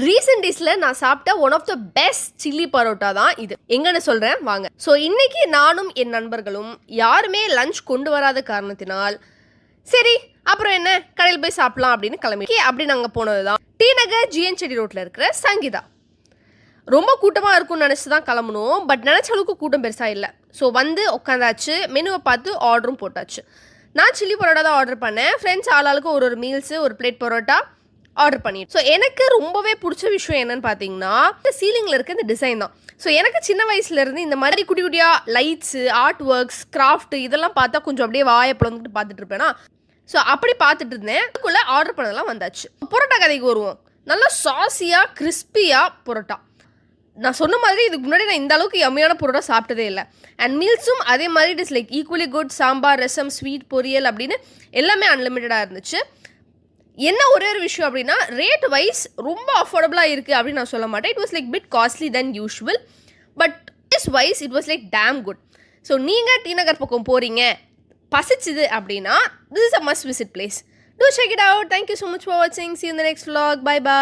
Recent டேஸ்ல நான் சாப்பிட்ட one of the best chilli parotta தான் இது. எங்கன்னு சொல்றேன் வாங்க. ஸோ இன்னைக்கு நானும் என் நண்பர்களும் யாருமே லஞ்ச் கொண்டு வராத காரணத்தினால் சரி அப்புறம் என்ன கடையில் போய் சாப்பிடலாம் அப்படின்னு கிளம்பி அப்படி நாங்கள் போனது தான் டி நகர் ஜிஎன் செடி ரோட்டில் இருக்கிற சங்கீதா. ரொம்ப கூட்டமாக இருக்கும்னு நினச்சி தான் கிளம்பணும். பட் நினச்ச அளவுக்கு கூட்டம் பெருசாக இல்லை. ஸோ வந்து உட்காந்தாச்சு, மெனுவை பார்த்து ஆர்டரும் போட்டாச்சு. நான் சில்லி பரோட்டா தான் ஆர்டர் பண்ணேன். ஃப்ரெண்ட்ஸ் ஆளாளுக்கு ஒரு மீல்ஸு, ஒரு பிளேட் பரோட்டா ஆர்டர் பண்ணிட்டு. ஸோ எனக்கு ரொம்பவே பிடிச்ச விஷயம் என்னன்னு பார்த்தீங்கன்னா சீலிங்கில் இருக்க இந்த டிசைன் தான். ஸோ எனக்கு சின்ன வயசுலேருந்து இந்த மாதிரி குட்டி குட்டியாக லைட்ஸு, ஆர்ட் ஒர்க்ஸ், கிராஃப்ட் இதெல்லாம் பார்த்தா கொஞ்சம் அப்படியே வாயை பிளந்துட்டு பார்த்துட்டு இருப்பேனா. ஸோ அப்படி பார்த்துட்டு இருந்தேன். அதுக்குள்ளே ஆர்டர் பண்ணதெல்லாம் வந்தாச்சு. பரோட்டா கதைக்கு வருவோம். நல்லா சாஸியாக கிறிஸ்பியாக பரோட்டா. நான் சொன்ன மாதிரி இதுக்கு முன்னாடி நான் இந்த அளவுக்கு யம்மியான பரோட்டா சாப்பிட்டதே இல்லை. அண்ட் மீல்ஸும் அதே மாதிரி it is like equally good. Sambar, rasam, sweet, பொரியல் அப்படின்னு எல்லாமே அன்லிமிட்டடாக இருந்துச்சு. என்ன ஒரே ஒரு விஷயம் அப்படின்னா ரேட் வைஸ் ரொம்ப அஃபோர்டபுளாக இருக்குது அப்படின்னு நான் சொல்ல மாட்டேன். It was like bit costly then usual. But taste wise it was like damn good. So நீங்கள் டி நகர் பக்கம் போகிறீங்க, பசிச்சுது அப்படின்னா this is a must visit place. Do check it out. Thank you so much for வாட்சிங். See you in the next vlog. Bye bye.